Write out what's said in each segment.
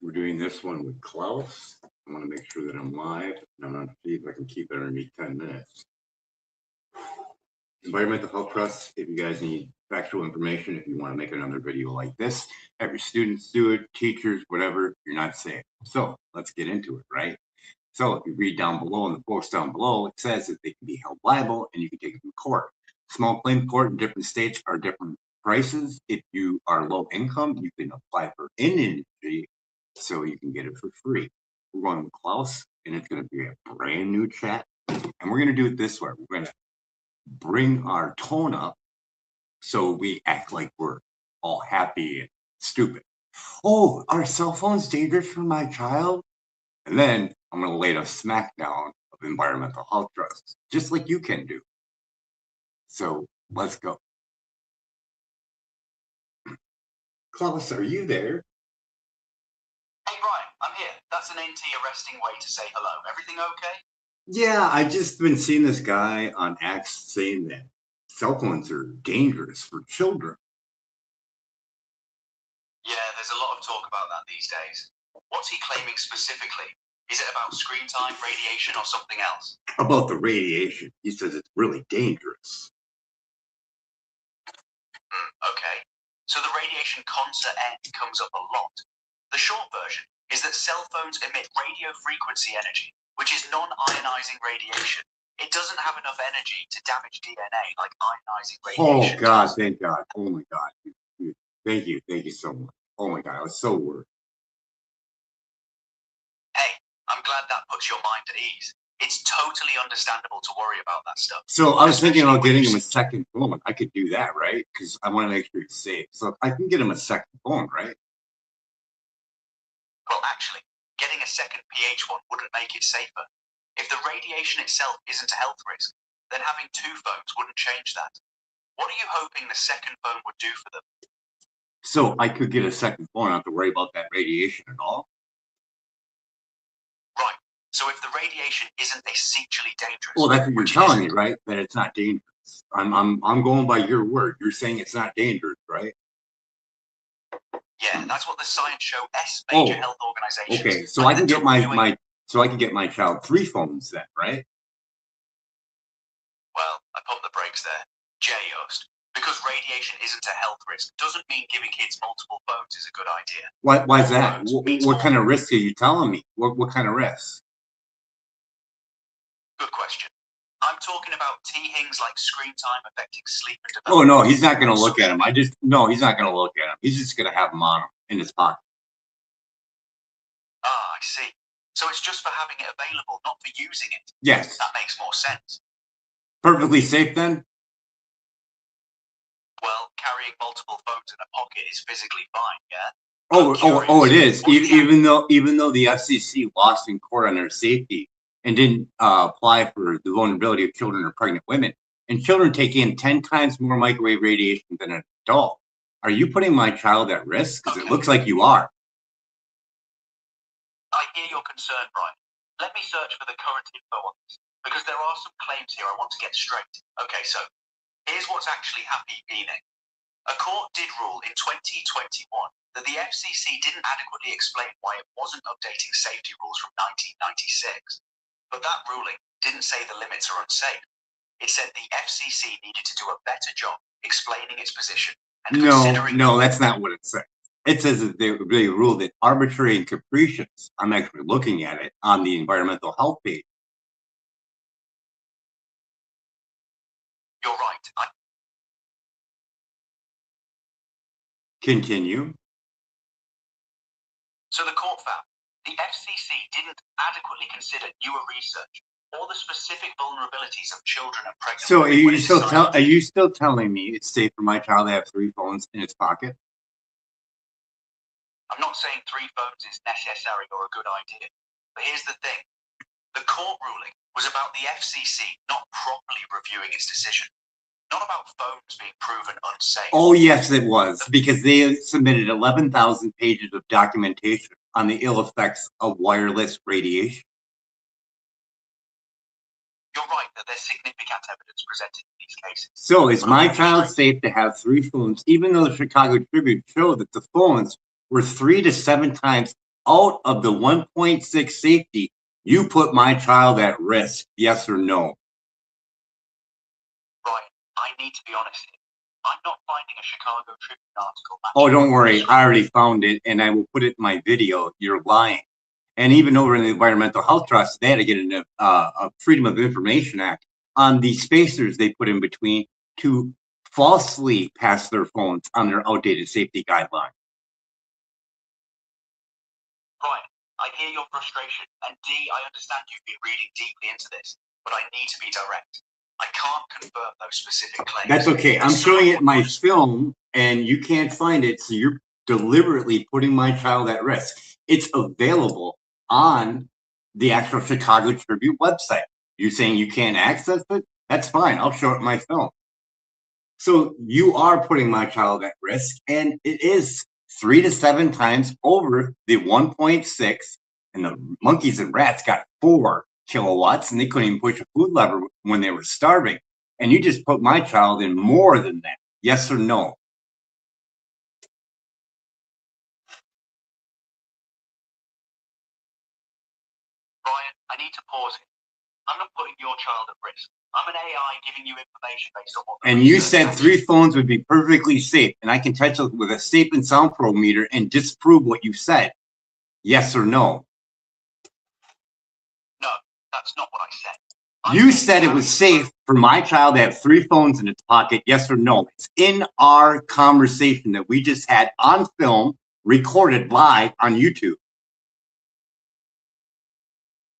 We're doing this one with Klaus. I want to make sure that I'm live. I'm going to see if I can keep it underneath 10 minutes. Environmental Health Trust, if you guys need factual information, if you want to make another video like this, have your students do it, teachers, whatever, you're not safe. So let's get into it, right? So if you read down below in the post down below, it says that they can be held liable and you can take it to court. Small claim court in different states are different prices. If you are low income, you can apply for indemnity so you can get it for free. We're going with Klaus, and it's going to be a brand new chat. And we're going to do it this way. We're going to bring our tone up so we act like we're all happy and stupid. Oh, are cell phones dangerous for my child? And then I'm going to lay the smackdown of environmental health trusts, just like you can do. So let's go. Klaus, are you there? Hey, Brian, I'm here. That's an NT arresting way to say hello. Everything okay? Yeah, I just been seeing this guy on X saying that cell phones are dangerous for children. Yeah, there's a lot of talk about that these days. What's he claiming specifically? Is it about screen time, radiation, or something else? About the radiation. He says it's really dangerous. Okay. So the radiation concert end comes up a lot. The short version is that cell phones emit radio frequency energy, which is non-ionizing radiation. It doesn't have enough energy to damage DNA like ionizing radiation. Oh, God, thank God. Oh, my God. Thank you. Thank you so much. Oh, my God. I was so worried. Hey, I'm glad that puts your mind at ease. It's totally understandable to worry about that stuff. So I was thinking about getting him a second phone. I could do that, right? Because I want to make sure it's safe. So I can get him a second phone, right? Well, actually, getting a second PH one wouldn't make it safer. If the radiation itself isn't a health risk, then having two phones wouldn't change that. What are you hoping the second phone would do for them? So I could get a second phone. I don't have to worry about that radiation at all. Right. So if the radiation isn't essentially dangerous, well, that's what you're telling me, right? That it's not dangerous. I'm going by your word. You're saying it's not dangerous, right? Yeah, that's what the science show major health organizations. Okay, so I can get my child 3 phones then, right? Well, I pumped the brakes there. J-Ost. Because radiation isn't a health risk doesn't mean giving kids multiple phones is a good idea. Why is that? What kind of risk are you telling me? What kind of risk? Good question. I'm talking about things like screen time affecting sleep and Oh, development. no, he's not going to look at him. He's not going to look at him. He's just going to have him on him in his pocket. Ah, I see. So it's just for having it available, not for using it. Yes. That makes more sense. Perfectly safe then? Well, carrying multiple phones in a pocket is physically fine, yeah? Oh, it is. Even though the FCC lost in court on their safety and didn't apply for the vulnerability of children or pregnant women, and children take in 10 times more microwave radiation than an adult. Are you putting my child at risk? Because it looks like you are. I hear your concern, Brian. Let me search for the current info on this, because there are some claims here I want to get straight. Okay, so here's what's actually meaning. A court did rule in 2021 that the FCC didn't adequately explain why it wasn't updating safety rules from 1996. But that ruling didn't say the limits are unsafe. It said the FCC needed to do a better job explaining its position and considering... No, that's not what it says. It says that they ruled it arbitrary and capricious. I'm actually looking at it on the environmental health page. You're right. Continue. So the court found the FCC didn't adequately consider newer research or the specific vulnerabilities of children and pregnant women. So are you still telling me it's safe for my child to have 3 phones in its pocket? I'm not saying 3 phones is necessary or a good idea, but here's the thing. The court ruling was about the FCC not properly reviewing its decision, not about phones being proven unsafe. Oh, yes, it was, because they submitted 11,000 pages of documentation on the ill effects of wireless radiation. You're right that there's significant evidence presented in these cases. So is my child safe to have 3 phones, even though the Chicago Tribune showed that the phones were 3 to 7 times out of the 1.6 safety, you put my child at risk, yes or no? Brian, I need to be honest here. I'm not finding a Chicago Tribune article. Oh, don't worry. I already found it, and I will put it in my video. You're lying. And even over in the Environmental Health Trust, they had to get a Freedom of Information Act on the spacers they put in between to falsely pass their phones on their outdated safety guidelines. Brian, I hear your frustration, and D, I understand you've been reading deeply into this, but I need to be direct. I can't confirm those specific claims. That's okay. I'm showing it in my film, and you can't find it, so you're deliberately putting my child at risk. It's available on the actual Chicago Tribune website. You saying you can't access it? That's fine. I'll show it in my film. So you are putting my child at risk, and it is 3 to 7 times over the 1.6, and the monkeys and rats got 4 kilowatts, and they couldn't even push a food lever when they were starving. And you just put my child in more than that. Yes or no? Brian, I need to pause it. I'm not putting your child at risk. I'm an AI giving you information based on what. And you said 3 phones would be perfectly safe, and I can touch it with a safe and sound pro meter and disprove what you said. Yes or no? No, that's not what I said. You said it was safe for my child to have 3 phones in its pocket. Yes or no? It's in our conversation that we just had on film, recorded live on YouTube.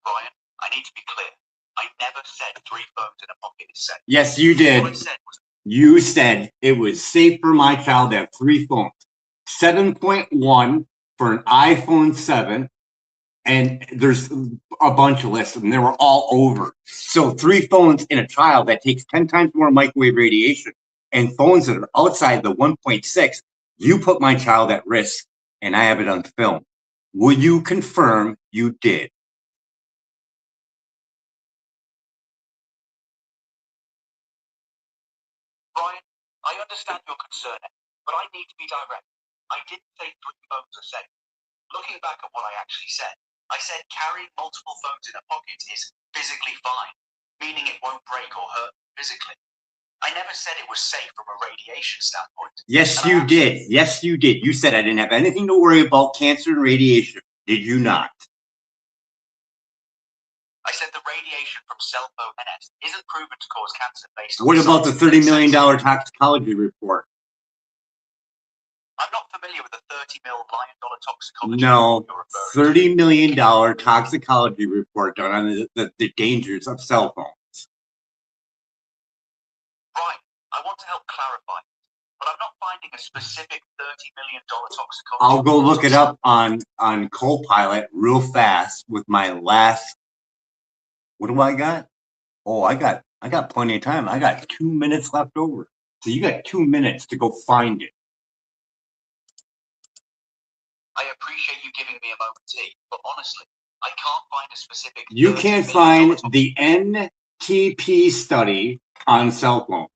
Brian, I need to be clear. I never said 3 phones in a pocket is safe. Yes, you did. What I said was, you said it was safe for my child to have 3 phones. 7.1 for an iPhone 7. And there's a bunch of lists, and they were all over. So 3 phones in a child that takes 10 times more microwave radiation, and phones that are outside the 1.6, you put my child at risk, and I have it on film. Will you confirm you did? Brian, I understand your concern, but I need to be direct. I didn't say 3 phones are safe. Looking back at what I actually said, I said carrying multiple phones in a pocket is physically fine, meaning it won't break or hurt physically. I never said it was safe from a radiation standpoint. Yes, you did. Yes, you did. You said I didn't have anything to worry about cancer and radiation. Did you not? I said the radiation from cell phone NS isn't proven to cause cancer based on. What about the $30 million toxicology report? I'm not familiar with the $30 million toxicology. No, $30 million toxicology report done on the dangers of cell phones. Right. I want to help clarify, but I'm not finding a specific $30 million toxicology. I'll go look it up on Copilot real fast with my last. What do I got? Oh, I got plenty of time. I got 2 minutes left over. So you got 2 minutes to go find it. I appreciate you giving me a moment, T, but honestly, I can't find a specific. You can't find the NTP study on cell phones.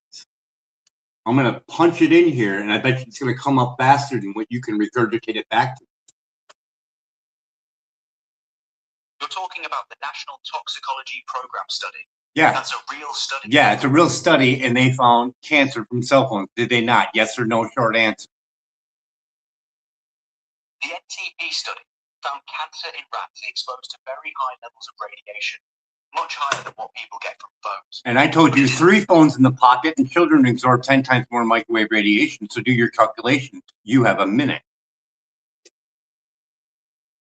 I'm going to punch it in here, and I bet you it's going to come up faster than what you can regurgitate it back to. You're talking about the National Toxicology Program study. Yeah. That's a real study. Yeah, it's a real study, and they found cancer from cell phones. Did they not? Yes or no, short answer. The NTP study found cancer in rats exposed to very high levels of radiation, much higher than what people get from phones. And I told you 3 phones in the pocket, and children absorb 10 times more microwave radiation. So do your calculations. You have a minute.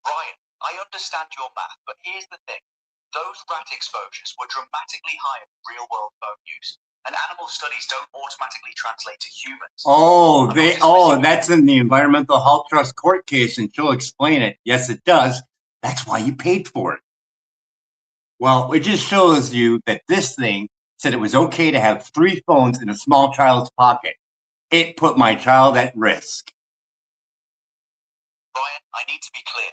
Brian, I understand your math, but here's the thing. Those rat exposures were dramatically higher than real-world phone use. And animal studies don't automatically translate to humans. Oh, that's in the Environmental Health Trust court case, and she'll explain it. Yes, it does. That's why you paid for it. Well, it just shows you that this thing said it was okay to have 3 phones in a small child's pocket. It put my child at risk. Brian, I need to be clear.